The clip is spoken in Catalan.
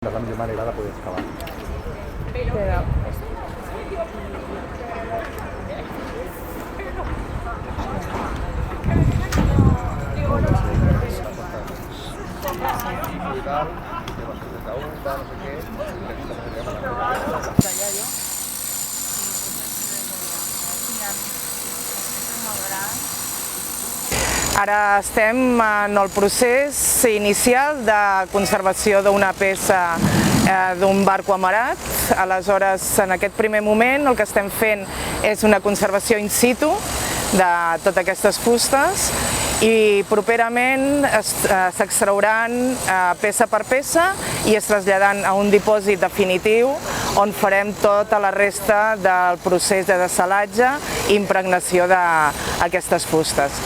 És la millor manera de poder excavar. Ara estem en el procés inicial de conservació d'una peça d'un barco amarat. Aleshores, en aquest primer moment el que estem fent és una conservació in situ de totes aquestes fustes i properament s'extrauran peça per peça i es traslladaran a un dipòsit definitiu on farem tota la resta del procés de dessalatge i impregnació d'aquestes fustes.